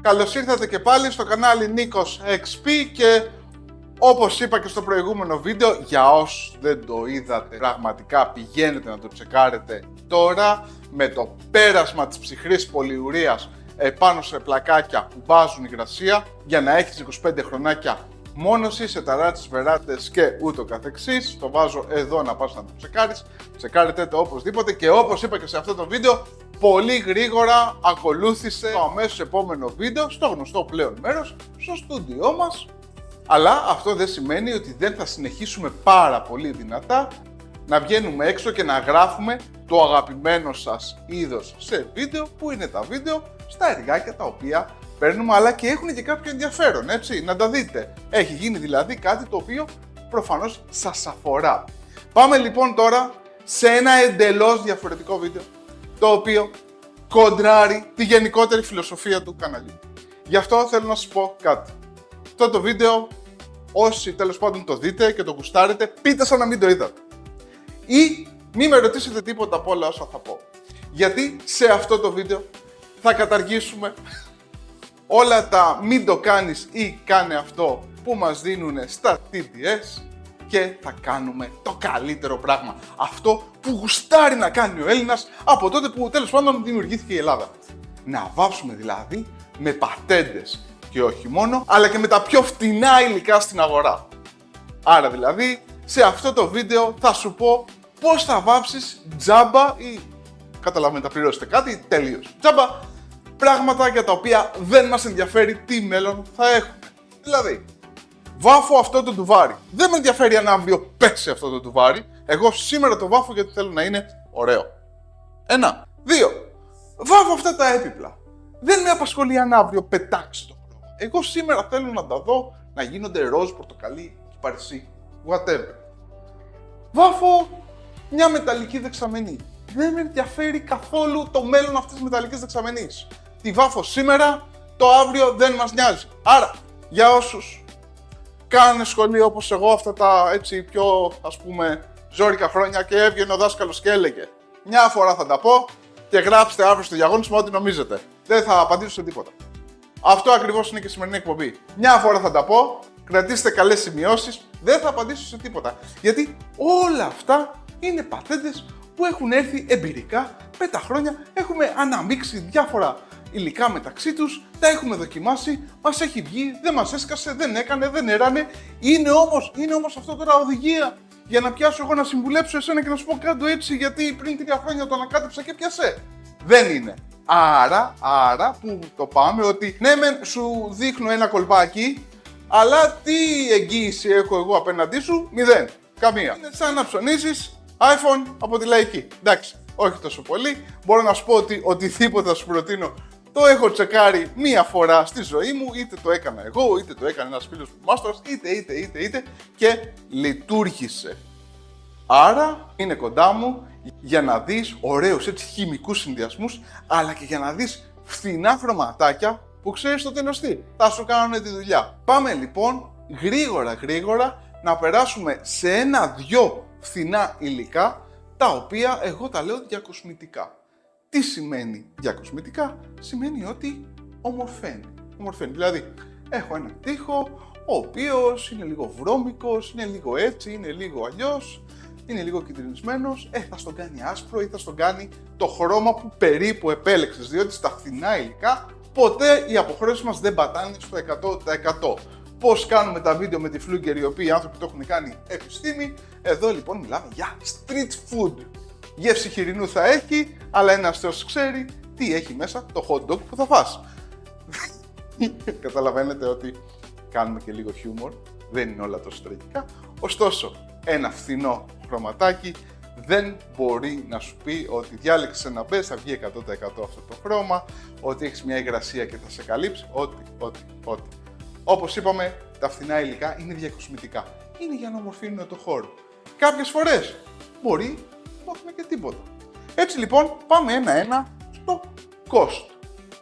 Καλώς ήρθατε και πάλι στο κανάλι Νίκος XP και όπως είπα και στο προηγούμενο βίντεο, για όσους δεν το είδατε, πραγματικά πηγαίνετε να το τσεκάρετε τώρα με το πέρασμα της ψυχρής πολυουρίας επάνω σε πλακάκια που βάζουν υγρασία για να έχεις 25 χρονάκια μόνωση σε ταράτσες, βεράτες και ούτω καθεξής. Το βάζω εδώ να πας να το τσεκάρεις. Τσεκάρετε το οπωσδήποτε και όπως είπα και σε αυτό το βίντεο, πολύ γρήγορα ακολούθησε το αμέσως επόμενο βίντεο στο γνωστό πλέον μέρος, στο στούντιό μας. Αλλά αυτό δεν σημαίνει ότι δεν θα συνεχίσουμε πάρα πολύ δυνατά να βγαίνουμε έξω και να γράφουμε το αγαπημένο σας είδος σε βίντεο, που είναι τα βίντεο στα εργάκια τα οποία παίρνουμε, αλλά και έχουν και κάποιο ενδιαφέρον, έτσι, να τα δείτε. Έχει γίνει δηλαδή κάτι το οποίο προφανώς σας αφορά. Πάμε λοιπόν τώρα σε ένα εντελώς διαφορετικό βίντεο, το οποίο κοντράρει τη γενικότερη φιλοσοφία του καναλιού. Γι' αυτό θέλω να σας πω κάτι. Αυτό το βίντεο, όσοι τέλος πάντων το δείτε και το γουστάρετε, πείτε σαν να μην το είδατε. Ή μη με ρωτήσετε τίποτα από όλα όσα θα πω. Γιατί σε αυτό το βίντεο θα καταργήσουμε όλα τα μην το κάνεις ή κάνε αυτό που μας δίνουν στα TDS και θα κάνουμε το καλύτερο πράγμα. Αυτό που γουστάρει να κάνει ο Έλληνας από τότε που τέλος πάντων δημιουργήθηκε η Ελλάδα. Να βάψουμε δηλαδή με πατέντες και όχι μόνο, αλλά και με τα πιο φτηνά υλικά στην αγορά. Άρα δηλαδή, σε αυτό το βίντεο θα σου πω πώς θα βάψεις τζάμπα ή καταλαβαίνετε, θα πληρώσετε κάτι τελείως τζάμπα, πράγματα για τα οποία δεν μας ενδιαφέρει τι μέλλον θα έχουμε. Δηλαδή, βάφω αυτό το ντουβάρι. Δεν με ενδιαφέρει αν αύριο πέσει αυτό το ντουβάρι. Εγώ σήμερα το βάφω γιατί θέλω να είναι ωραίο. 1. 2. Βάφω αυτά τα έπιπλα. Δεν με απασχολεί αν αύριο πετάξει το χρώμα. Εγώ σήμερα θέλω να τα δω να γίνονται ροζ, πορτοκαλί, κυπαρισί, whatever. Βάφω μια μεταλλική δεξαμενή. Δεν με ενδιαφέρει καθόλου το μέλλον αυτής της μεταλλικής δεξαμενής. Τη βάφω σήμερα, το αύριο δεν μας νοιάζει. Άρα, για όσους κάνανε σχολείο όπως εγώ αυτά τα έτσι πιο ας πούμε ζόρικα χρόνια και έβγαινε ο δάσκαλος και έλεγε μια φορά θα τα πω και γράψτε αύριο στο διαγώνισμα ό,τι νομίζετε. Δεν θα απαντήσω σε τίποτα. Αυτό ακριβώς είναι και η σημερινή εκπομπή. Μια φορά θα τα πω, κρατήστε καλές σημειώσεις, δεν θα απαντήσω σε τίποτα. Γιατί όλα αυτά είναι πατέντες που έχουν έρθει εμπειρικά με τα χρόνια, έχουμε αναμίξει διάφορα υλικά μεταξύ τους, τα έχουμε δοκιμάσει, μας έχει βγει, δεν μας έσκασε, δεν έκανε, δεν έρανε. Είναι όμως αυτό τώρα οδηγία για να πιάσω εγώ να συμβουλέψω εσένα και να σου πω κάτω έτσι γιατί πριν 3 χρόνια το ανακάτεψα και πιασέ. Δεν είναι. Άρα που το πάμε ότι ναι μεν σου δείχνω ένα κολπάκι, αλλά τι εγγύηση έχω εγώ απέναντί σου? 0. Καμία. Είναι σαν να ψωνίζεις iPhone από τη Λαϊκή. Εντάξει, όχι τόσο πολύ. Μπορώ να σου πω ότι οτιδήποτε θα σου προτείνω το έχω τσεκάρει μία φορά στη ζωή μου, είτε το έκανα εγώ, είτε το έκανε ένας φίλος μου μάστορας, είτε και λειτουργήσε. Άρα είναι κοντά μου για να δεις ωραίους έτσι χημικούς συνδυασμούς, αλλά και για να δεις φθηνά χρωματάκια που ξέρεις το τι θα σου κάνουν τη δουλειά. Πάμε λοιπόν γρήγορα να περάσουμε σε 1-2 φθηνά υλικά, τα οποία εγώ τα λέω διακοσμητικά. Τι σημαίνει διακοσμητικά? Σημαίνει ότι ομορφαίνει. Δηλαδή, έχω έναν τοίχο, ο οποίος είναι λίγο βρώμικος, είναι λίγο έτσι, είναι λίγο αλλιώς, είναι λίγο κυτρινισμένος, θα στον κάνει άσπρο ή θα στον κάνει το χρώμα που περίπου επέλεξες, διότι στα φθηνά υλικά ποτέ οι αποχρώσεις μας δεν πατάνε στο 100%. Πώς κάνουμε τα βίντεο με τη Φλούγκερ, οι οποίοι άνθρωποι το έχουν κάνει επιστήμη, εδώ λοιπόν μιλάμε για street food. Γεύση χοιρινού θα έχει, αλλά ένας θεός ξέρει τι έχει μέσα το hot dog που θα φας. Καταλαβαίνετε ότι κάνουμε και λίγο χιούμορ, δεν είναι όλα τόσο τραγικά. Ωστόσο, ένα φθηνό χρωματάκι δεν μπορεί να σου πει ότι διάλεξες ένα μπες, θα βγει 100% αυτό το χρώμα, ότι έχεις μια υγρασία και θα σε καλύψει, ό,τι. Όπως είπαμε, τα φθηνά υλικά είναι διακοσμητικά. Είναι για να ομορφύνουν το χώρο. Κάποιες φορές μπορεί να έχουν και τίποτα. Έτσι λοιπόν, πάμε ένα-ένα στο cost.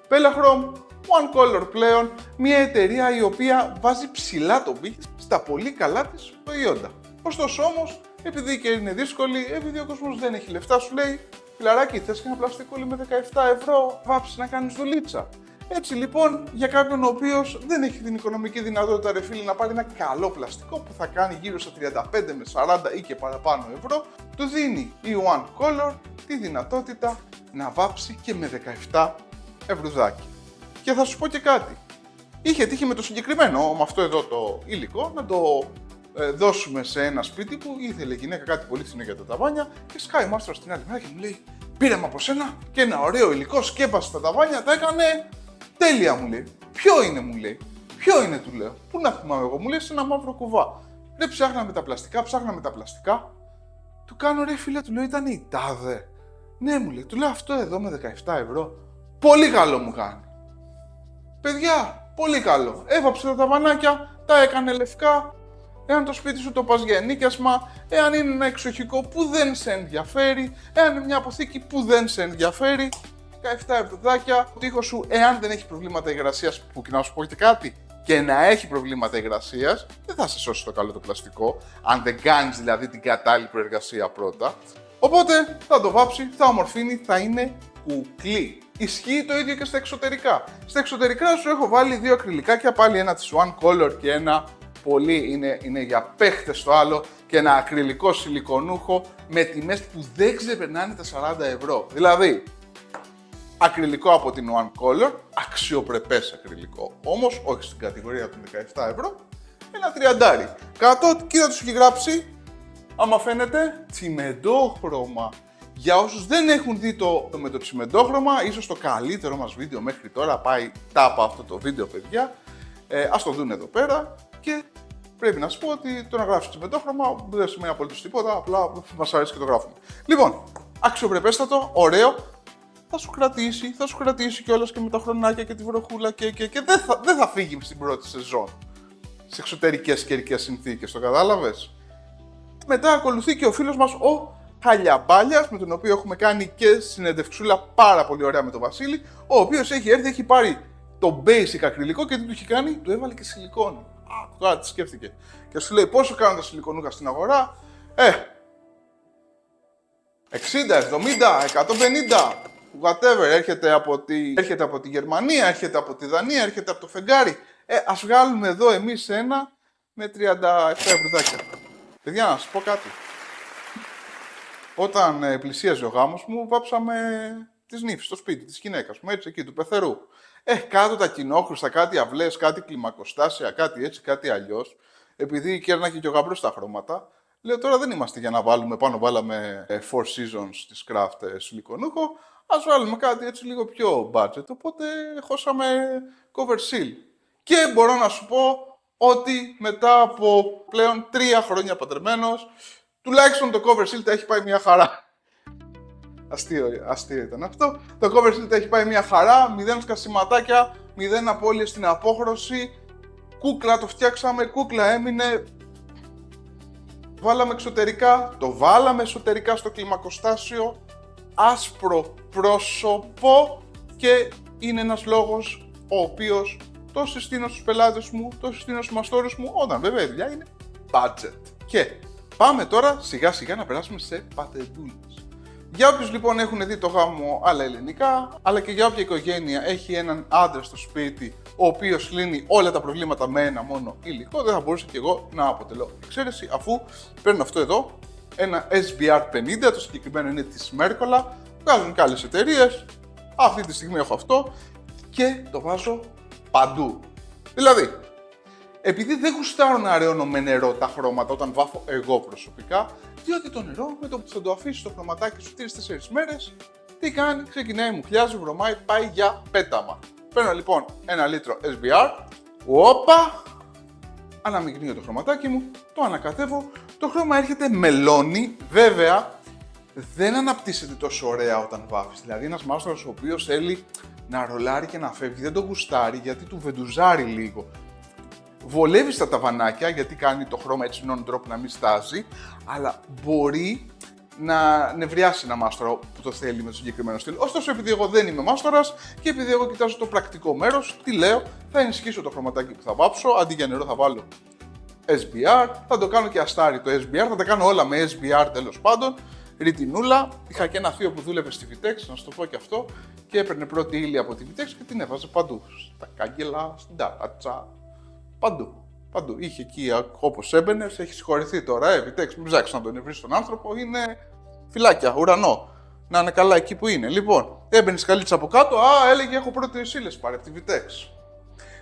Pellachrome, One Color πλέον, μια εταιρεία η οποία βάζει ψηλά το μπιχ στα πολύ καλά της προϊόντα. Ωστόσο όμως, επειδή και είναι δύσκολη, επειδή ο κόσμος δεν έχει λεφτά, σου λέει φιλαράκι, θες και ένα πλαστικό με 17 ευρώ, βάψεις να κάνεις δουλίτσα. Έτσι λοιπόν, για κάποιον ο οποίος δεν έχει την οικονομική δυνατότητα, ρε φίλε, να πάρει ένα καλό πλαστικό που θα κάνει γύρω στα 35 με 40 ή και παραπάνω ευρώ, του δίνει η One Color τη δυνατότητα να βάψει και με 17 ευρουδάκι. Και θα σου πω και κάτι. Είχε τύχει με το συγκεκριμένο, με αυτό εδώ το υλικό, να το δώσουμε σε ένα σπίτι που ήθελε η γυναίκα κάτι πολύ φθηνό για τα ταβάνια και σκάει ο μάστρας την άλλη μέρα και μου λέει: πήραμε από σένα και ένα ωραίο υλικό, σκέπασε τα ταβάνια, τα έκανε τέλεια, μου λέει. Ποιο είναι, μου λέει. Ποιο είναι, του λέω. Πού να θυμάμαι εγώ, μου λέει, σε ένα μαύρο κουβά. Ρε, ψάχναμε τα πλαστικά. Του κάνω, ρε φίλε, του λέω, ήταν η τάδε. Ναι, μου λέει, του λέω αυτό εδώ με 17 ευρώ. Πολύ καλό μου κάνει. Παιδιά, πολύ καλό. Έβαψε τα ταβανάκια, τα έκανε λευκά. Εάν το σπίτι σου το πας για ενοίκιασμα, εάν είναι ένα εξοχικό που δεν σε ενδιαφέρει, εάν είναι μια αποθήκη που δεν σε ενδιαφέρει, 17 ευρουδάκια, ο τοίχος σου, εάν δεν έχει προβλήματα υγρασίας, που και να σου πω και κάτι, και να έχει προβλήματα υγρασίας, δεν θα σε σώσει το καλό το πλαστικό, αν δεν κάνεις δηλαδή την κατάλληλη προεργασία πρώτα. Οπότε θα το βάψει, θα ομορφύνει, θα είναι κουκλί. Ισχύει το ίδιο και στα εξωτερικά. Στα εξωτερικά σου έχω βάλει δύο ακριλικάκια, πάλι ένα της One Color και ένα πολύ είναι για παίχτες το άλλο και ένα ακριλικό σιλικονούχο με τιμές που δεν ξεπερνάνε τα 40 ευρώ. Δηλαδή, ακριλικό από την One Color, αξιοπρεπές ακριλικό, όμως όχι στην κατηγορία των 17 ευρώ, ένα τριαντάρι. Κάτω, κοίτα τους έχει γράψει, άμα φαίνεται, τσιμεντόχρωμα. Για όσους δεν έχουν δει το με το τσιμεντόχρωμα, ίσως το καλύτερο μας βίντεο μέχρι τώρα, πάει τάπα αυτό το βίντεο, παιδιά, ας το δουν εδώ πέρα και πρέπει να σου πω ότι το να γράψεις τσιμεντόχρωμα δεν σημαίνει απολύτως τίποτα, απλά μας αρέσει και το γράφουμε. Λοιπόν, αξιοπρεπέστατο, ωραίο, θα σου κρατήσει κιόλας και με τα χρονάκια και τη βροχούλα και δεν θα φύγει στην πρώτη σεζόν. Σε εξωτερικές καιρικές συνθήκες, το κατάλαβες. Μετά ακολουθεί και ο φίλος μας ο Χαλιαμπάλιας, με τον οποίο έχουμε κάνει και συνεντευξούλα πάρα πολύ ωραία με τον Βασίλη, ο οποίος έχει έρθει, έχει πάρει το basic ακριλικό και τι του έχει κάνει, του έβαλε και σιλικόνη. Τώρα τι σκέφτηκε. Και σου λέει πόσο κάνουν τα σιλικονούχα στην αγορά, 60, 70, 150, whatever, έρχεται από τη Γερμανία, έρχεται από τη Δανία, έρχεται από το φεγγάρι. Ας βγάλουμε εδώ εμείς ένα με 37 ευρουδάκια. Παιδιά, να σας πω κάτι. Όταν πλησίαζε ο γάμος μου, βάψαμε τις νύφες στο σπίτι της γυναίκας μου, έτσι, εκεί, του πεθερού. Κάτω τα κοινόχρουστα, κάτι αυλές, κάτι κλιμακοστάσια, κάτι έτσι, κάτι αλλιώς. Επειδή κέρναγε και ο γαμπρός τα χρώματα, λέω τώρα δεν είμαστε για να βάλουμε πάνω, βάλαμε Four Seasons της Craft σιλικονούχο, ας βάλουμε κάτι έτσι λίγο πιο budget, οπότε χώσαμε cover seal. Και μπορώ να σου πω ότι μετά από πλέον 3 χρόνια παντρεμένος, τουλάχιστον το cover seal τα έχει πάει μια χαρά. Αστείο ήταν αυτό. Το cover seal τα έχει πάει μια χαρά, 0 σκασιματάκια, 0 απώλειες στην απόχρωση. Κούκλα το φτιάξαμε, κούκλα έμεινε. Το βάλαμε εσωτερικά στο κλιμακοστάσιο, άσπρο πρόσωπο και είναι ένας λόγος ο οποίος το συστήνω στους πελάτες μου, το συστήνω στους μαστόρους μου, όταν βέβαια η δουλειά είναι budget. Και πάμε τώρα σιγά σιγά να περάσουμε σε πατεντούλες. Για όποιους λοιπόν έχουν δει το γάμο άλλα ελληνικά, αλλά και για όποια οικογένεια έχει έναν άντρα στο σπίτι, ο οποίος λύνει όλα τα προβλήματα με ένα μόνο υλικό, δεν θα μπορούσα και εγώ να αποτελώ εξαίρεση, αφού παίρνω αυτό εδώ, ένα SBR50, το συγκεκριμένο είναι της Mercola, βγάζουν και άλλες εταιρείες, αυτή τη στιγμή έχω αυτό και το βάζω παντού. Δηλαδή, επειδή δεν γουστάρω να αραιώνω με νερό τα χρώματα όταν βάφω εγώ προσωπικά, διότι το νερό με το που θα το αφήσει το χρωματάκι σου 3-4 μέρες, τι κάνει, ξεκινάει, μου χλιάζει, βρωμάει, πάει για πέταμα. Παίρνω λοιπόν 1 λίτρο SBR, όπα, αναμειγνύω το χρωματάκι μου, το ανακατεύω, το χρώμα έρχεται μελώνει, βέβαια δεν αναπτύσσεται τόσο ωραία όταν βάφεις. Δηλαδή ένας μάστορας ο οποίος θέλει να ρολάρει και να φεύγει, δεν το γουστάρει γιατί του βεντουζάρει λίγο. Βολεύει στα ταβανάκια γιατί κάνει το χρώμα έτσι με τρόπο να μην στάζει, αλλά μπορεί να νευριάσει ένα μάστορα που το θέλει με το συγκεκριμένο στυλ. Ωστόσο, επειδή εγώ δεν είμαι μάστορας και επειδή εγώ κοιτάζω το πρακτικό μέρος, τι λέω, θα ενισχύσω το χρωματάκι που θα βάψω, αντί για νερό θα βάλω SBR, θα το κάνω και αστάρι το SBR, θα τα κάνω όλα με SBR τέλος πάντων, ρητινούλα. Είχα και ένα θείο που δούλευε στη Vitex, να σου το πω και αυτό, και έπαιρνε πρώτη ύλη από τη Vitex και την έβαζε παντού. Στα κάγκελα, στην ταράτσα, παντού. Παντού. Είχε εκεί όπως έμπαινε, έχει συγχωρηθεί τώρα. Vitex, μην ψάξει να τον βρει τον άνθρωπο, είναι φυλάκια, ουρανό. Να είναι καλά εκεί που είναι. Λοιπόν, έμπαινε σκαλίτσα από κάτω, έλεγε έχω πρώτες ύλες πάρε από τη Vitex.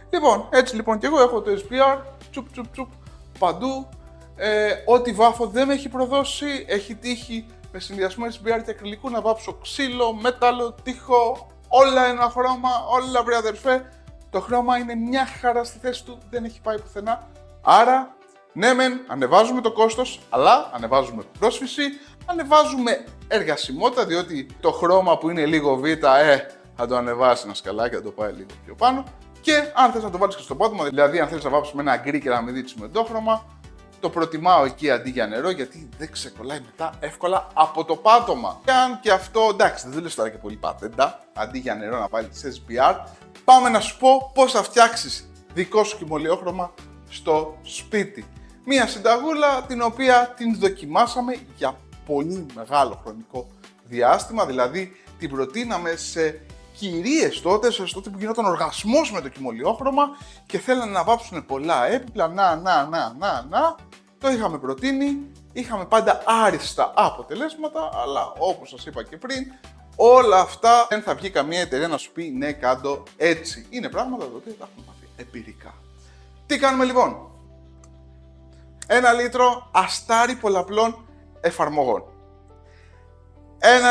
Λοιπόν, έτσι λοιπόν και εγώ έχω το SBR, τσουπ, παντού. Ό,τι βάφω δεν με έχει προδώσει, έχει τύχει με συνδυασμό SBR και ακριλικού να βάψω ξύλο, μέταλλο, τείχο, όλα ένα χρώμα, όλα βρε αδερφέ. Το χρώμα είναι μια χαρά στη θέση του, δεν έχει πάει πουθενά. Άρα, ναι μεν, ανεβάζουμε το κόστος, αλλά ανεβάζουμε πρόσφυση, ανεβάζουμε εργασιμότητα, διότι το χρώμα που είναι λίγο β, θα το ανεβάσει ένα σκαλάκι, θα το πάει λίγο πιο πάνω. Και αν θες να το βάλεις και στο πάτωμα, δηλαδή αν θέλεις να βάψεις με ένα γκρι και να μην δείξεις με εντόχρωμα, το προτιμάω εκεί αντί για νερό, γιατί δεν ξεκολλάει μετά εύκολα από το πάτωμα. Και αν και αυτό, εντάξει, δεν δούλεψε τώρα και πολύ πατέντα, αντί για νερό να βάλεις SBR, πάμε να σου πω πώς θα φτιάξεις δικό σου κυμολιόχρωμα στο σπίτι. Μία συνταγούλα την οποία την δοκιμάσαμε για πολύ μεγάλο χρονικό διάστημα, δηλαδή την προτείναμε σε κυρίες τότε που γινόταν οργασμός με το κυμολιόχρωμα και θέλανε να βάψουν πολλά έπιπλα, το είχαμε προτείνει, είχαμε πάντα άριστα αποτελέσματα, αλλά όπως σας είπα και πριν, όλα αυτά δεν θα βγει καμία εταιρεία να σου πει ναι κάντο έτσι. Είναι πράγματα τα οποία τα έχουμε μάθει εμπειρικά. Τι κάνουμε λοιπόν? 1 λίτρο αστάρι πολλαπλών εφαρμογών.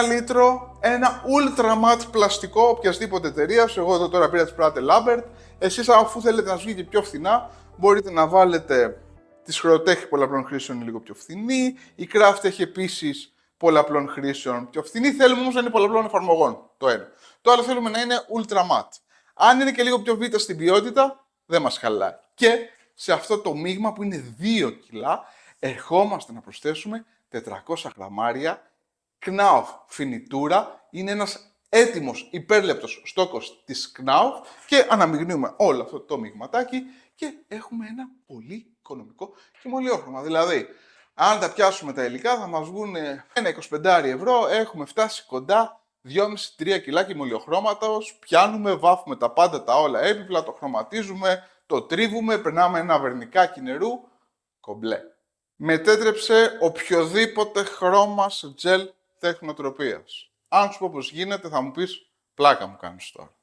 1 λίτρο, ένα ultra matte πλαστικό οποιασδήποτε εταιρεία. Εγώ εδώ τώρα πήρα τη Pratt Lambert. Εσείς, αφού θέλετε να σου βγει και πιο φθηνά, μπορείτε να βάλετε τη Schrotech πολλαπλών χρήσεων λίγο πιο φθηνή. Η Craft έχει επίσης πολλαπλών χρήσεων πιο φθηνή. Θέλουμε όμως να είναι πολλαπλών εφαρμογών το ένα. Το άλλο θέλουμε να είναι ultra matte. Αν είναι και λίγο πιο β' στην ποιότητα, δεν μας χαλάει. Και σε αυτό το μείγμα που είναι 2 κιλά, ερχόμαστε να προσθέσουμε 400 γραμμάρια Knauf φινιτούρα. Είναι ένας έτοιμος υπέρλεπτος στόκος της Knauf και αναμειγνύουμε όλο αυτό το μειγματάκι και έχουμε ένα πολύ οικονομικό κυμολιόχρωμα. Δηλαδή, αν τα πιάσουμε τα υλικά θα μας βγουν ένα 25 ευρώ, έχουμε φτάσει κοντά 2,5-3 κιλά κυμολιοχρώματος, πιάνουμε, βάφουμε τα πάντα τα όλα έπιπλα, το χρωματίζουμε, το τρίβουμε, περνάμε ένα βερνικάκι νερού, κομπλέ. Μετέτρεψε οποιοδήποτε χρώμα σε τζελ τεχνοτροπίας. Αν σου πω πως γίνεται θα μου πεις πλάκα μου κάνεις τώρα.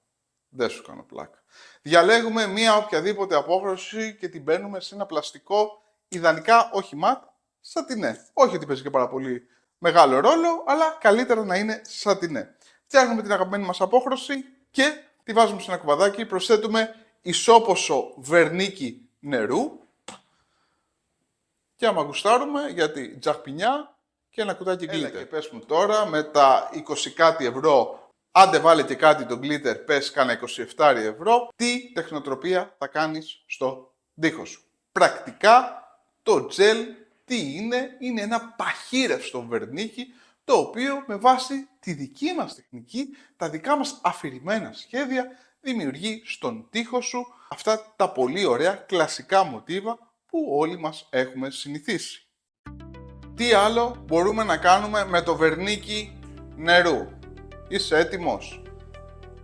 Δεν σου κάνω πλάκα. Διαλέγουμε μία οποιαδήποτε απόχρωση και την μπαίνουμε σε ένα πλαστικό, ιδανικά όχι ματ, σατινέ. Όχι ότι παίζει και πάρα πολύ μεγάλο ρόλο, αλλά καλύτερα να είναι σατινέ. Φτιάχνουμε την αγαπημένη μας απόχρωση και τη βάζουμε σε ένα κουβαδάκι, προσθέτουμε ισόποσο βερνίκι νερού και άμα γουστάρουμε, γιατί τζαχπινιά και ένα κουτάκι glitter. Και πες μου τώρα με τα 20 κάτι ευρώ, άντε βάλε και κάτι το glitter, πες κάνα 27 ευρώ, τι τεχνοτροπία θα κάνεις στο τοίχο σου. Πρακτικά το gel τι είναι ένα παχύρευστο βερνίκι, το οποίο με βάση τη δική μας τεχνική, τα δικά μας αφηρημένα σχέδια, δημιουργεί στον τοίχο σου αυτά τα πολύ ωραία κλασικά μοτίβα που όλοι μας έχουμε συνηθίσει. Τι άλλο μπορούμε να κάνουμε με το βερνίκι νερού? Είσαι έτοιμος?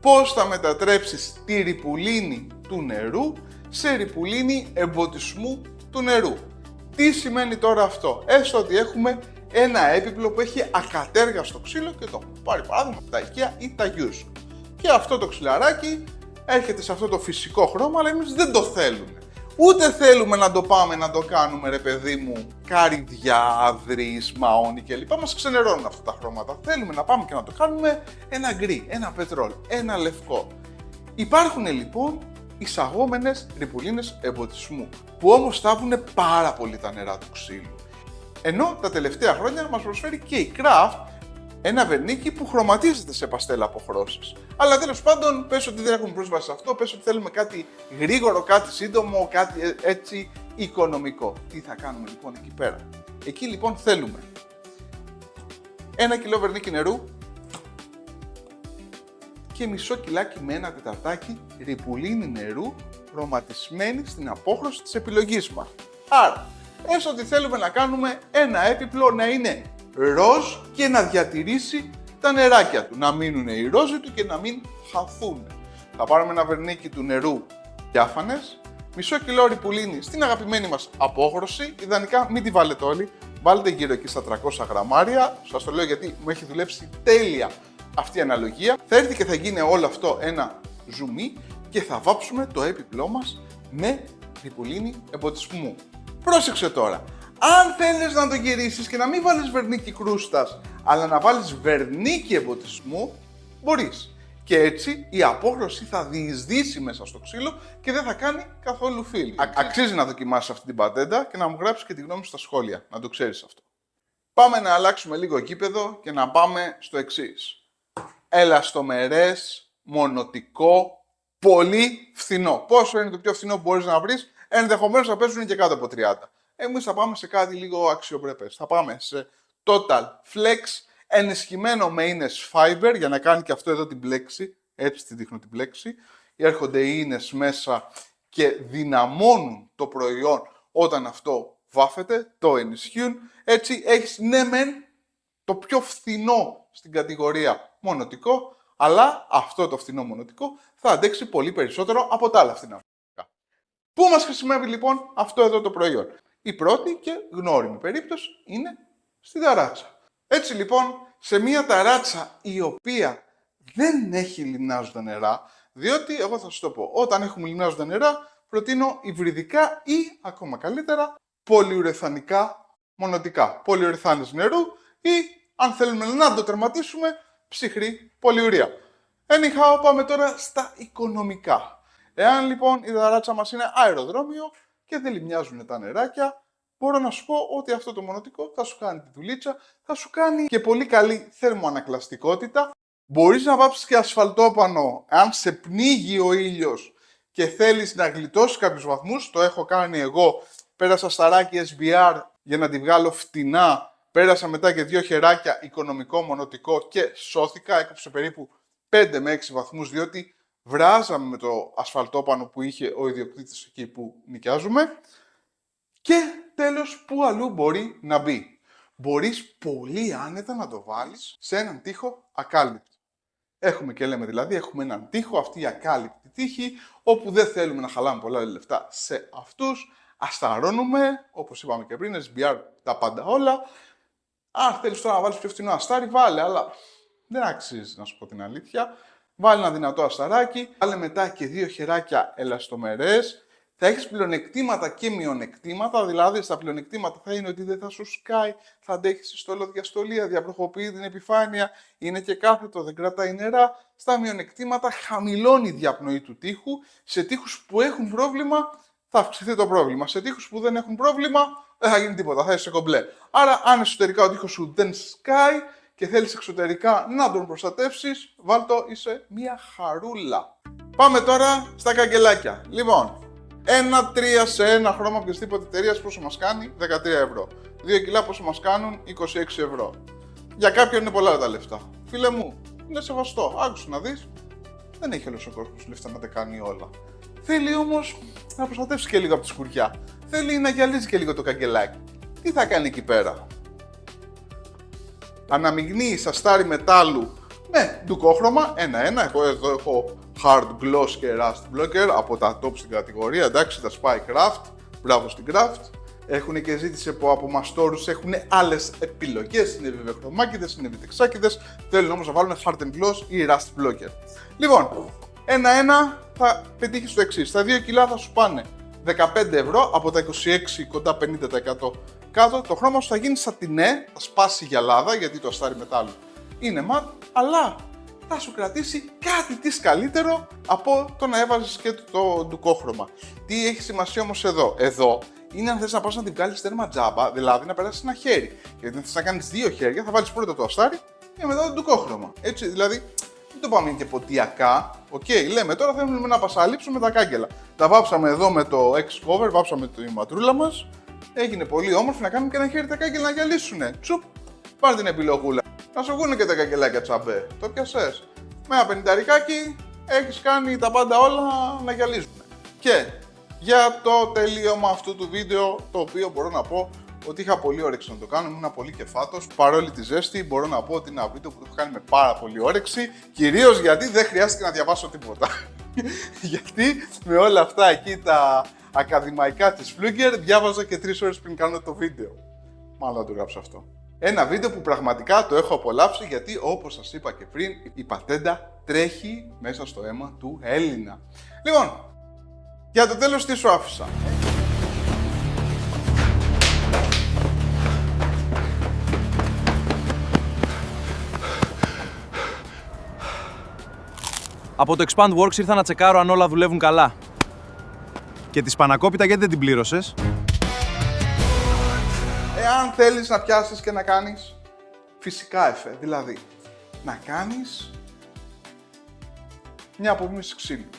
Πώς θα μετατρέψεις τη ρυπουλίνη του νερού σε ρυπουλίνη εμποτισμού του νερού? Τι σημαίνει τώρα αυτό? Έστω ότι έχουμε ένα έπιπλο που έχει ακατέργαστο ξύλο και το έχουμε πάρει παράδειγμα από τα IKEA ή τα Yuzu. Και αυτό το ξυλαράκι έρχεται σε αυτό το φυσικό χρώμα, αλλά εμείς δεν το θέλουμε. Ούτε θέλουμε να το πάμε να το κάνουμε, ρε παιδί μου, καρυδιά, αδρής, μαόνι κλπ. Μας ξενερώνουν αυτά τα χρώματα. Θέλουμε να πάμε και να το κάνουμε ένα γκρι, ένα πετρόλ, ένα λευκό. Υπάρχουν λοιπόν εισαγόμενες ρυπουλίνες εμποτισμού, που όμως θάβουν πάρα πολύ τα νερά του ξύλου. Ενώ τα τελευταία χρόνια μας προσφέρει και η Craft ένα βερνίκι που χρωματίζεται σε παστέλα αποχρώσεις. Αλλά τέλος πάντων, πες ότι δεν έχουμε πρόσβαση σε αυτό, πες ότι θέλουμε κάτι γρήγορο, κάτι σύντομο, κάτι έτσι οικονομικό. Τι θα κάνουμε λοιπόν εκεί πέρα? Εκεί λοιπόν θέλουμε 1 κιλό βερνίκι νερού και μισό κιλάκι με ένα τεταρτάκι ρυπουλίνη νερού χρωματισμένη στην απόχρωση της επιλογής μας. Άρα, έστω ότι θέλουμε να κάνουμε ένα έπιπλο να είναι ροζ και να διατηρήσει τα νεράκια του, να μείνουν οι ρόζοι του και να μην χαθούν. Θα πάρουμε ένα βερνίκι του νερού διάφανες, μισό κιλό ριπουλίνη στην αγαπημένη μας απόχρωση, ιδανικά μην τη βάλετε όλη, βάλετε γύρω εκεί στα 300 γραμμάρια, σας το λέω γιατί μου έχει δουλέψει τέλεια αυτή η αναλογία. Θα έρθει και θα γίνει όλο αυτό ένα ζουμί και θα βάψουμε το έπιπλό μας με ριπουλίνη εμποτισμού. Πρόσεξε τώρα, αν θέλεις να το γυρίσεις και να μην βάλεις βερνίκι κρούστας, αλλά να βάλεις βερνίκι εμποτισμού, μπορείς. Και έτσι η απόχρωση θα διεισδύσει μέσα στο ξύλο και δεν θα κάνει καθόλου φίλη. Αξίζει να δοκιμάσεις αυτή την πατέντα και να μου γράψεις και τη γνώμη σου στα σχόλια, να το ξέρεις αυτό. Πάμε να αλλάξουμε λίγο γήπεδο και να πάμε στο εξής. Ελαστομερές, μονοτικό, πολύ φθηνό. Πόσο είναι το πιο φθηνό που μπορείς να βρεις, ενδεχομένως να παίζουν και κάτω από 30. Εμείς θα πάμε σε κάτι λίγο αξιοπρεπές. Θα πάμε σε Total Flex, ενισχυμένο με ίνες fiber για να κάνει και αυτό εδώ την πλέξη. Έτσι τη δείχνω την πλέξη. Έρχονται οι ίνες μέσα και δυναμώνουν το προϊόν όταν αυτό βάφεται, το ενισχύουν. Έτσι έχεις ναι μεν το πιο φθηνό στην κατηγορία μονοτικό, αλλά αυτό το φθηνό μονοτικό θα αντέξει πολύ περισσότερο από τα άλλα φθηνά. Πού μας χρησιμεύει λοιπόν αυτό εδώ το προϊόν? Η πρώτη και γνώριμη περίπτωση είναι στη ταράτσα. Έτσι λοιπόν, σε μια ταράτσα η οποία δεν έχει λιμνάζοντα νερά, διότι εγώ θα σου το πω, όταν έχουμε λιμνάζοντα νερά, προτείνω υβριδικά ή ακόμα καλύτερα πολυουρεθανικά μονοτικά. Πολυουρεθάνες νερού ή αν θέλουμε να το τερματίσουμε, ψυχρή πολυουρία. Anyhow, πάμε τώρα στα οικονομικά. Εάν λοιπόν η ταράτσα μας είναι αεροδρόμιο και δεν λιμνιάζουν τα νεράκια, μπορώ να σου πω ότι αυτό το μονοτικό θα σου κάνει τη δουλίτσα, θα σου κάνει και πολύ καλή θερμοανακλαστικότητα. Μπορείς να βάψεις και ασφαλτόπανο, αν σε πνίγει ο ήλιος και θέλεις να γλιτώσεις κάποιους βαθμούς, το έχω κάνει εγώ, πέρασα σταράκι SBR για να τη βγάλω φτηνά, πέρασα μετά και 2 χεράκια οικονομικό μονοτικό και σώθηκα, έκοψε περίπου 5 με 6 βαθμούς, διότι βράζαμε με το ασφαλτόπανο που είχε ο ιδιοκτήτης εκεί που νοικιάζουμε. Και τέλος, πού αλλού μπορεί να μπει? Μπορείς πολύ άνετα να το βάλεις σε έναν τοίχο ακάλυπτο. Έχουμε και λέμε δηλαδή, έχουμε έναν τοίχο, αυτή η ακάλυπτη τοίχη, όπου δεν θέλουμε να χαλάμε πολλά λεφτά σε αυτούς, ασταρώνουμε, όπως είπαμε και πριν, SBR τα πάντα όλα. Αν θέλεις τώρα να βάλεις πιο φθηνό αστάρι, βάλε, αλλά δεν αξίζει να σου πω την αλήθεια. Βάλε ένα δυνατό ασταράκι, βάλε μετά και 2 χεράκια ελαστομερές. Θα έχεις πλεονεκτήματα και μειονεκτήματα, δηλαδή στα πλεονεκτήματα θα είναι ότι δεν θα σου σκάει, θα αντέχεις στολοδιαστολία, διαπροχοποιεί την επιφάνεια, είναι και κάθετο, δεν κρατάει νερά. Στα μειονεκτήματα χαμηλώνει η διαπνοή του τοίχου, σε τοίχους που έχουν πρόβλημα θα αυξηθεί το πρόβλημα, σε τοίχους που δεν έχουν πρόβλημα δεν θα γίνει τίποτα, θα είσαι κομπλέ. Άρα αν εσωτερικά ο τοίχος σου δεν σκάει και θέλεις εξωτερικά να τον προστατεύσεις, βάλτο, είσαι μια χαρούλα. Πάμε τώρα στα καγκελάκια. Λοιπόν, 1-3 σε ένα χρώμα οποιασδήποτε εταιρείας πόσο μας κάνει? 13 ευρώ. 2 κιλά πόσο μας κάνουν? 26 ευρώ. Για κάποιον είναι πολλά τα λεφτά. Φίλε μου, είναι σεβαστό. Άκουσε να δεις. Δεν έχει όλος ο κόσμος λεφτά να τα κάνει όλα. Θέλει όμως να προστατεύσει και λίγο από τη σκουριά. Θέλει να γυαλίζει και λίγο το καγκελάκι. Τι θα κάνει εκεί πέρα? Αναμειγνύει αστάρι μετάλλου με ντουκόχρωμα 1-1. Εγώ εδώ έχω Hard Gloss και Rust Blocker από τα top στην κατηγορία. Εντάξει, τα Spy Craft. Μπράβο στην Craft. Έχουν και ζήτηση από μαστόρους, έχουν άλλες επιλογές. Είναι βιβεχρωμάκηδες, είναι βιτεξάκηδες. Θέλουν όμως να βάλουν Hard Gloss ή Rust Blocker. Λοιπόν, 1-1 θα πετύχεις το εξής. Τα 2 κιλά θα σου πάνε 15 ευρώ από τα 26 κοντά 50% κάτω. Το χρώμα σου θα γίνει σατινέ, θα σπάσει γυαλάδα γιατί το αστάρι μετάλλου είναι ματ, αλλά θα σου κρατήσει κάτι της καλύτερο από το να έβαζες και το ντουκόχρωμα. Τι έχει σημασία όμως εδώ? Εδώ είναι αν θες να πας να την βγάλεις τέρμα τζάμπα, δηλαδή να περάσεις ένα χέρι. Γιατί αν θες να κάνεις 2 χέρια, θα βάλεις πρώτα το αστάρι και μετά το ντουκόχρωμα. Έτσι, δηλαδή, δεν το πάμε και ποτιακά. Οκ, λέμε τώρα θέλουμε να πασαλείψουμε τα κάγκελα. Τα βάψαμε εδώ με το X-Cover, βάψαμε τη ματρούλα μας. Έγινε πολύ όμορφο να κάνουμε και ένα χέρι τα κάγκελα να γυαλίσουνε. Τσουπ, πάρε την επιλογούλα. Να σου βγουν και τα καγκελάκια τσαμπέ. Το πιασες. Με ένα πενηνταρικάκι έχεις κάνει τα πάντα όλα να γυαλίζουν. Και για το τελείωμα αυτού του βίντεο, το οποίο μπορώ να πω ότι είχα πολύ όρεξη να το κάνω, ήμουν πολύ κεφάτος. Παρόλη τη ζέστη, μπορώ να πω ότι είναι ένα βίντεο που το έχω κάνει με πάρα πολύ όρεξη. Κυρίως γιατί δεν χρειάστηκε να διαβάσω τίποτα. Γιατί με όλα αυτά εκεί τα ακαδημαϊκά της Flugger διάβαζα και 3 ώρες πριν κάνω το βίντεο. Μάλλον να το γράψω αυτό. Ένα βίντεο που πραγματικά το έχω απολαύσει γιατί, όπως σας είπα και πριν, η πατέντα τρέχει μέσα στο αίμα του Έλληνα. Λοιπόν, για το τέλος τι σου άφησα. Από το Expand Works ήρθα να τσεκάρω αν όλα δουλεύουν καλά. Και τη σπανακόπιτα γιατί δεν την πλήρωσες? Εάν θέλεις να πιάσεις και να κάνεις φυσικά εφέ, δηλαδή να κάνεις μια απομίμηση ξύλου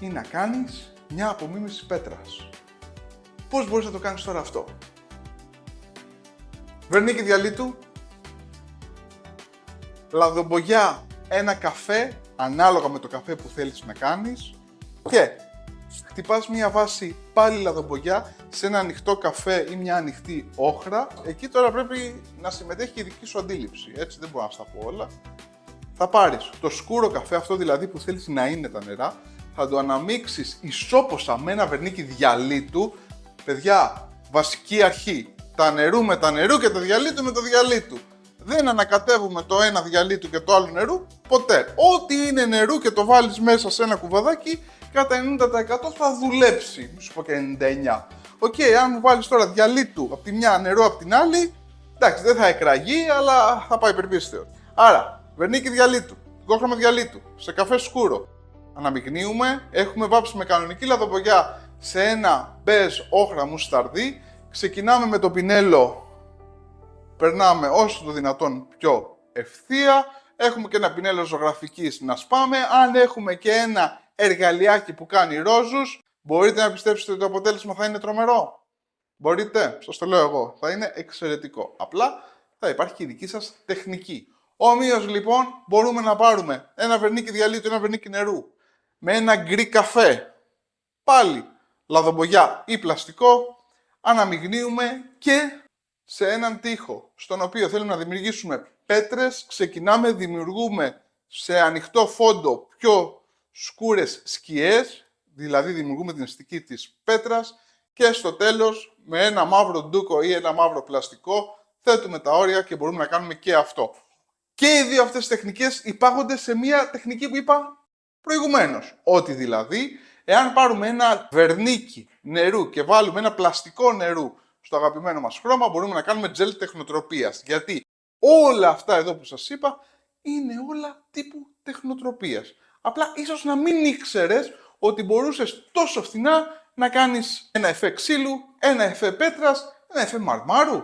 ή να κάνεις μια απομίμηση πέτρας. Πώς μπορείς να το κάνεις τώρα αυτό? Βερνίκι διαλύτου, λαδομπογιά, ένα καφέ, ανάλογα με το καφέ που θέλεις να κάνεις, και χτυπάς μια βάση πάλι λαδομπογιά σε ένα ανοιχτό καφέ ή μια ανοιχτή όχρα. Εκεί τώρα πρέπει να συμμετέχει η δική σου αντίληψη, έτσι δεν μπορώ να στα πω όλα. Θα πάρεις το σκούρο καφέ, αυτό δηλαδή που θέλεις να είναι τα νερά, θα το αναμίξεις ισόποσα με ένα βερνίκι διαλύτου. Παιδιά, βασική αρχή, τα νερού με τα νερού και τα διαλύτου με το διαλύτου. Δεν ανακατεύουμε το ένα διαλύτου και το άλλο νερού ποτέ. Ό,τι είναι νερού και το βάλεις μέσα σε ένα κουβαδάκι, κατά 90% θα δουλέψει. Μη σου πω και 99%. Οκ, αν μου βάλεις τώρα διαλύτου από τη μια, νερό από την άλλη, εντάξει, δεν θα εκραγεί, αλλά θα πάει υπερπίστευο. Άρα, βερνίκι διαλύτου, κόχρωμα διαλύτου, σε καφέ σκούρο. Αναμειγνύουμε, έχουμε βάψει με κανονική λαδομπογιά σε ένα μπέζ όχρα μουσταρδί. Ξεκινάμε με το πινέλο, περνάμε όσο το δυνατόν πιο ευθεία. Έχουμε και ένα πινέλο ζωγραφικής να σπάμε. Αν έχουμε και ένα εργαλειάκι που κάνει ρόζους, μπορείτε να πιστέψετε ότι το αποτέλεσμα θα είναι τρομερό? Μπορείτε, σας το λέω εγώ, θα είναι εξαιρετικό. Απλά θα υπάρχει και η δική σας τεχνική. Ομοίως λοιπόν μπορούμε να πάρουμε ένα βερνίκι διαλύτου, ένα βερνίκι νερού με ένα γκρι καφέ, πάλι λαδομπογιά ή πλαστικό, αναμειγνύουμε και σε έναν τοίχο στον οποίο θέλουμε να δημιουργήσουμε πέτρες, ξεκινάμε, δημιουργούμε σε ανοιχτό φόντο πιο σκούρες σκιές, δηλαδή δημιουργούμε την αισθητική της πέτρας, και στο τέλος με ένα μαύρο ντούκο ή ένα μαύρο πλαστικό θέτουμε τα όρια και μπορούμε να κάνουμε και αυτό. Και οι δύο αυτές τεχνικές υπάγονται σε μια τεχνική που είπα προηγουμένως. Ότι δηλαδή, εάν πάρουμε ένα βερνίκι νερού και βάλουμε ένα πλαστικό νερού στο αγαπημένο μας χρώμα, μπορούμε να κάνουμε τζελ τεχνοτροπίας. Γιατί όλα αυτά εδώ που σας είπα είναι όλα τύπου τεχνοτροπίας. Απλά ίσως να μην ήξερες ότι μπορούσες τόσο φθηνά να κάνεις ένα εφέ ξύλου, ένα εφέ πέτρας, ένα εφέ μαρμάρου.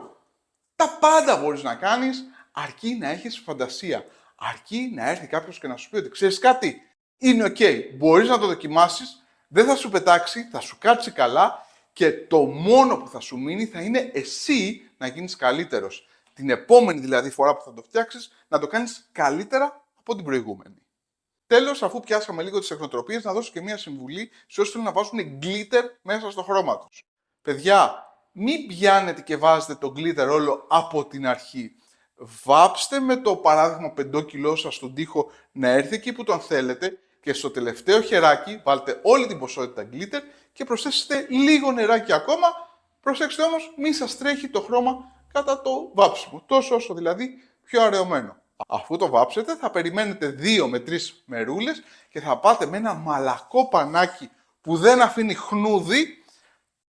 Τα πάντα μπορείς να κάνεις, αρκεί να έχεις φαντασία. Αρκεί να έρθει κάποιος και να σου πει ότι ξέρεις κάτι, είναι ok, μπορείς να το δοκιμάσεις, δεν θα σου πετάξει, θα σου κάτσει καλά και το μόνο που θα σου μείνει θα είναι εσύ να γίνεις καλύτερος. Την επόμενη δηλαδή φορά που θα το φτιάξεις, να το κάνεις καλύτερα από την προηγούμενη. Τέλος, αφού πιάσαμε λίγο τις τεχνοτροπίες, να δώσω και μια συμβουλή σε όσους θέλουν να βάζουν glitter μέσα στο χρώμα τους. Παιδιά, μην πιάνετε και βάζετε το glitter όλο από την αρχή. Βάψτε με το παράδειγμα 5 κιλό σας στον τοίχο να έρθει εκεί που τον θέλετε και στο τελευταίο χεράκι βάλτε όλη την ποσότητα glitter και προσθέσετε λίγο νεράκι ακόμα. Προσέξτε όμως, μη σας τρέχει το χρώμα κατά το βάψιμο, τόσο όσο δηλαδή πιο αραιωμένο. Αφού το βάψετε θα περιμένετε 2 με 3 μερούλες και θα πάτε με ένα μαλακό πανάκι που δεν αφήνει χνούδι,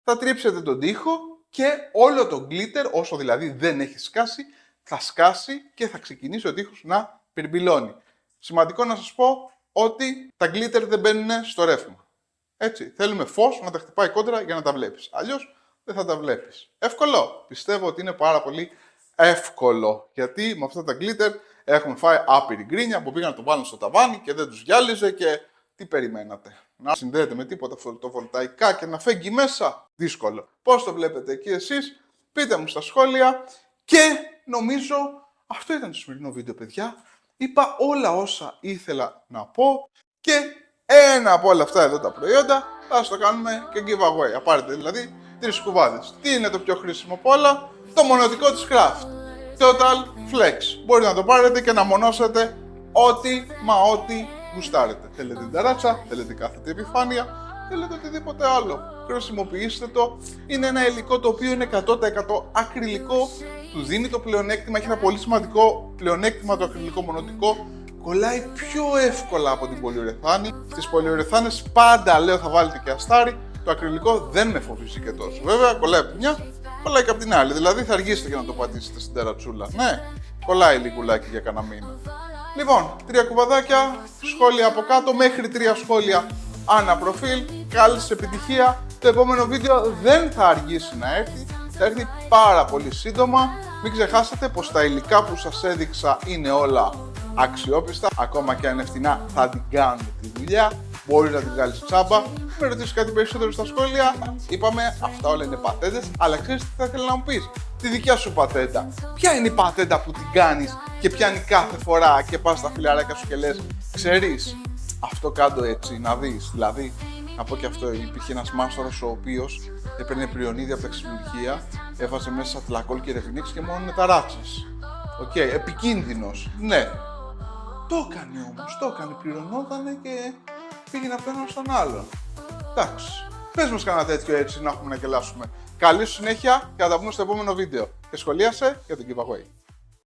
θα τρίψετε τον τοίχο και όλο το glitter, όσο δηλαδή δεν έχει σκάσει, θα σκάσει και θα ξεκινήσει ο τοίχος να πυρμπυλώνει. Σημαντικό να σας πω ότι τα glitter δεν μπαίνουν στο ρεύμα. Έτσι, θέλουμε φως να τα χτυπάει κόντρα για να τα βλέπεις. Αλλιώς δεν θα τα βλέπεις. Εύκολο. Πιστεύω ότι είναι πάρα πολύ εύκολο. Γιατί με αυτά τα glitter έχουμε φάει άπειρη γκρίνια που πήγαν να το βάλουν στο ταβάνι και δεν τους γυάλιζε και τι περιμένατε? Να συνδέεται με τίποτα φωτοβολταϊκά και να φέγγει μέσα? Δύσκολο. Πώς το βλέπετε εκεί εσείς? Πείτε μου στα σχόλια. Και νομίζω αυτό ήταν το σημερινό βίντεο, παιδιά. Είπα όλα όσα ήθελα να πω και ένα από όλα αυτά εδώ τα προϊόντα θα σας το κάνουμε και giveaway. Θα πάρετε δηλαδή 3 κουβάδες. Τι είναι το πιο χρήσιμο από όλα? Το μονωτικό της Craft. Total Flex. Μπορείτε να το πάρετε και να μονώσετε ό,τι γουστάρετε. Θέλετε την ταράτσα, θέλετε κάθετη επιφάνεια, θέλετε οτιδήποτε άλλο. Χρησιμοποιήστε το. Είναι ένα υλικό το οποίο είναι 100% ακριλικό. Του δίνει το πλεονέκτημα, έχει ένα πολύ σημαντικό πλεονέκτημα το ακριλικό μονωτικό. Κολλάει πιο εύκολα από την πολυουρεθάνη. Στις πολυουρεθάνες πάντα λέω θα βάλετε και αστάρι. Το ακριλικό δεν με φοβίζει και τόσο. Βέβαια, κολλάει από τη μια, κολλάει και από την άλλη. Δηλαδή θα αργήσετε για να το πατήσετε στην τερατσούλα. Ναι, κολλάει λιγουλάκι για κανένα μήνα. Λοιπόν, 3 κουβαδάκια, σχόλια από κάτω, μέχρι 3 σχόλια ανά προφίλ. Καλή σας επιτυχία. Το επόμενο βίντεο δεν θα αργήσει να έρθει. Θα έρθει πάρα πολύ σύντομα. Μην ξεχάσετε πως τα υλικά που σας έδειξα είναι όλα αξιόπιστα. Ακόμα και αν είναι φθηνά, θα την κάνουν τη δουλειά. Μπορείς να την βγάλεις τσάμπα. Με ρωτήσεις κάτι περισσότερο στα σχόλια. Είπαμε, αυτά όλα είναι πατέντες, αλλά ξέρεις τι θα ήθελα να μου πεις? Τη δικιά σου πατέντα. Ποια είναι η πατέντα που την κάνεις και πιάνει κάθε φορά και πας στα φιλαράκια σου και λες, ξέρεις, αυτό κάτω έτσι, να δεις. Δηλαδή, να πω και αυτό, υπήρχε ένας μάστορας ο οποίος έπαιρνε πριονίδια από τα ξυλουργεία, έβαζε μέσα τλακόλ και ρεβινίξ και μόνο με ταράτσες. Οκ, επικίνδυνος. Ναι. Το έκανε όμως, το έκανε, πληρωνότανε και πήγαινε από έναν στον άλλον. Εντάξει. Πες μας κανένα τέτοιο έτσι να έχουμε να γελάσουμε. Καλή σου συνέχεια και θα τα πούμε στο επόμενο βίντεο. Και σχολίασε για τον giveaway.